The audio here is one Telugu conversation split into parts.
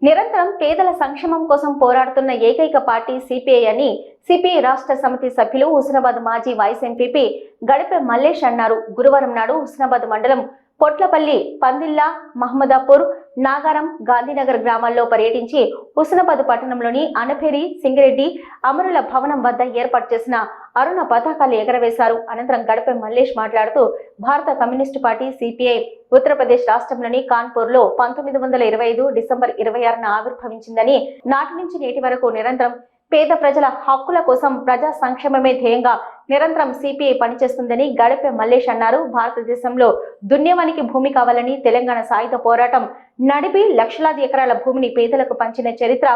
నిరంతరం పేదల సంక్షేమం కోసం పోరాడుతున్న ఏకైక పార్టీ సిపిఐ అని సిపిఐ రాష్ట్ర సమితి సభ్యులు హుస్నాబాద్ మాజీ వైస్ ఎంపీపీ గడిపె మల్లేష్ అన్నారు. గురువారం నాడు హుస్నాబాద్ మండలం పొట్లపల్లి, పందిల్లా, మహమ్మదాపూర్, నాగారం, గాంధీనగర్ గ్రామాల్లో పర్యటించి హుస్నాబాద్ పట్టణంలోని అనపేరి, సింగిరెడ్డి, అమరుల భవనం వద్ద ఏర్పాటు చేసిన అరుణ పతాకాలు ఎగరవేశారు. అనంతరం గడిపె మల్లేష్ మాట్లాడుతూ భారత కమ్యూనిస్టు పార్టీ సిపిఐ ఉత్తరప్రదేశ్ రాష్ట్రంలోని కాన్పూర్లో 1925 డిసెంబర్ 26న ఆవిర్భవించిందని, నాటి నుంచి నేటి వరకు నిరంతరం పేద ప్రజల హక్కుల కోసం ప్రజా సంక్షేమమే ధ్యేయంగా నిరంతరం సిపిఐ పనిచేస్తుందని గడిపె మల్లేష్ అన్నారు. భారతదేశంలో దున్యవానికి భూమి కావాలని తెలంగాణ సాయుధ పోరాటం నడిపి లక్షలాది ఎకరాల భూమిని పేదలకు పంచిన చరిత్ర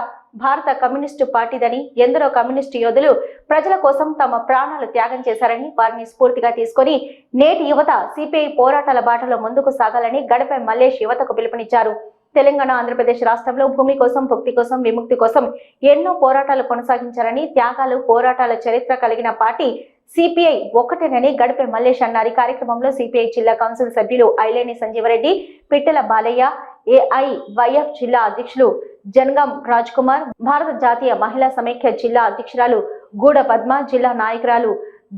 భారత కమ్యూనిస్టు పార్టీదని, ఎందరో కమ్యూనిస్టు యోధులు ప్రజల కోసం తమ ప్రాణాలు త్యాగం చేశారని, వారిని స్ఫూర్తిగా తీసుకొని నేటి యువత సిపిఐ పోరాటాల బాటలో ముందుకు సాగాలని గడిపె మల్లేష్ యువతకు పిలుపునిచ్చారు. తెలంగాణ, ఆంధ్రప్రదేశ్ రాష్ట్రంలో భూమి కోసం, భక్తి కోసం, విముక్తి కోసం ఎన్నో పోరాటాలు కొనసాగించారని, త్యాగాలు, పోరాటాల చరిత్ర కలిగిన పార్టీ సిపిఐ ఒక్కటేనని గడిపె మల్లేష్ అన్నారు. ఈ కార్యక్రమంలో సిపిఐ జిల్లా కౌన్సిల్ సభ్యులు ఐలేని సంజీవరెడ్డి, పిట్టెల బాలయ్య, ఏఐవైఎఫ్ జిల్లా అధ్యక్షులు జనగం రాజ్ కుమార్, భారత జాతీయ మహిళా సమైక్య జిల్లా అధ్యక్షురాలు గూడ పద్మ, జిల్లా నాయకురాలు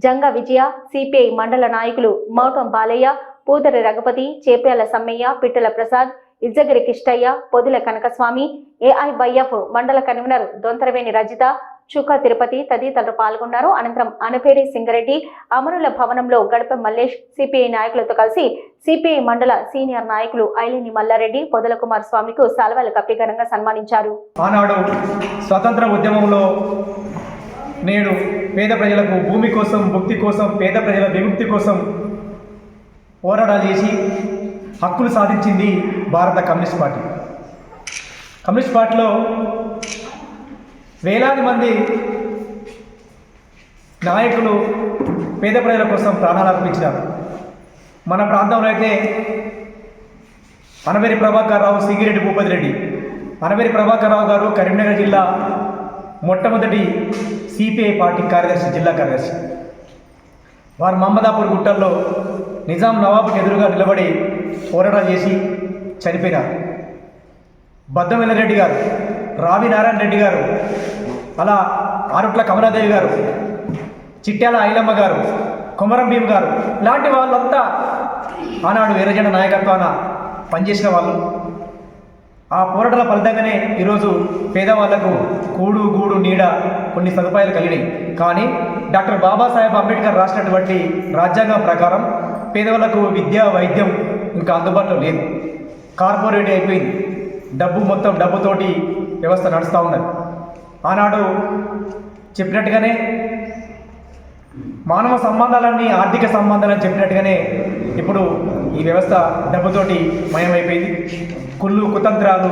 జంగ విజయ, సిపిఐ మండల నాయకులు మౌటం బాలయ్య, పూదరి రఘుపతి, చేప్యాల సమ్మయ్య, పిట్టెల ప్రసాద్, ఇజ్జగిరి కిష్టయ్య, పొదిల కనకస్వామి, ఏఐవైఎఫ్ మండల కన్వీనర్ దొంతరవేణి రజిత, చుకా తిరుపతి తదితరులు పాల్గొన్నారు. అనంతరం అనపేరి, సింగరెడ్డి, అమరుల భవనంలో గడిపె మల్లేష్ సిపిఐ నాయకులతో కలిసి సిపిఐ మండల సీనియర్ నాయకులు ఐలేని మల్లారెడ్డి, పొదల కుమార్ స్వామికు శాల్వాలు కప్పి ఘనంగా సన్మానించారు. ఆనాడు స్వతంత్ర ఉద్యమంలో నేడు పేద ప్రజలకు భూమి కోసం, భక్తి కోసం, పేద ప్రజల విముక్తి కోసం పోరాటాలు చేసి హక్కులు సాధించింది భారత కమ్యూనిస్ట్ పార్టీ. కమ్యూనిస్ట్ పార్టీలో వేలాది మంది నాయకులు పేద ప్రజల కోసం ప్రాణాలు అర్పించారు. మన ప్రాంతంలో అయితే అనవేరి ప్రభాకర్ రావు, సింగిరెడ్డి భూపతి రెడ్డి. అనవేరి ప్రభాకర్ రావు గారు కరీంనగర్ జిల్లా మొట్టమొదటి సిపిఐ పార్టీ కార్యదర్శి, జిల్లా కార్యదర్శి. వారు మహమ్మదాపూర్ గుట్టల్లో నిజాం నవాబుకి ఎదురుగా నిలబడి పోరాటాలు చేసి చనిపోయినారు. బద్దమెల్ల రెడ్డి గారు, రావి నారాయణ రెడ్డి గారు, అలా ఆరుట్ల కమలాదేవి గారు, చిట్యాల ఐలమ్మ గారు, కొమరం భీమ్ గారు ఇలాంటి వాళ్ళంతా ఆనాడు వీరజన నాయకత్వాన పనిచేసిన వాళ్ళు. ఆ పోరాటాల ఫలితంగానే ఈరోజు పేదవాళ్లకు కూడు, గూడు, నీడ కొన్ని సదుపాయాలు కలిగినాయి. కానీ డాక్టర్ బాబాసాహెబ్ అంబేద్కర్ రాసినటువంటి రాజ్యాంగం ప్రకారం పేదవాళ్లకు విద్య, వైద్యం ఇంకా అందుబాటులో లేదు. కార్పొరేట్ అయిపోయింది. డబ్బు మొత్తం డబ్బుతోటి వ్యవస్థ నడుస్తూ ఉన్నది. ఆనాడు చెప్పినట్టుగానే మానవ సంబంధాలన్నీ ఆర్థిక సంబంధాలని చెప్పినట్టుగానే ఇప్పుడు ఈ వ్యవస్థ డబ్బుతోటి మయమైపోయింది. కుళ్ళు, కుతంత్రాలు,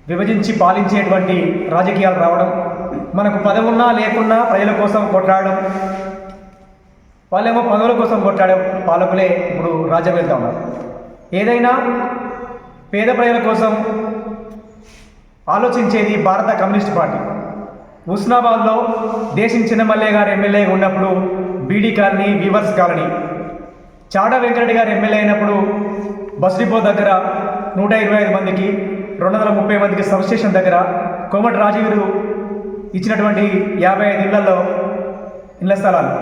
విభజించి పాలించేటువంటి రాజకీయాలు రావడం, మనకు పదవి ఉన్నా లేకున్నా ప్రజల కోసం కొట్లాడడం, వాళ్ళేమో పదవుల కోసం కొట్లాడే పాలకులే ఇప్పుడు రాజ్యం వెళ్తూ ఉన్నారు. ఏదైనా పేద ప్రజల కోసం ఆలోచించేది భారత కమ్యూనిస్ట్ పార్టీ. హుస్నాబాద్లో దేశం చిన్నమల్లయ్య గారు ఎమ్మెల్యేగా ఉన్నప్పుడు beedi colony, weavers colony, Chada Venkareddy గారు ఎమ్మెల్యే అయినప్పుడు బస్ డిపో దగ్గర 125 మందికి, 230 మందికి సబ్ స్టేషన్ దగ్గర, కోమటి రాజీవులు ఇచ్చినటువంటి 55 ఇళ్లలో ఇళ్ల స్థలాలు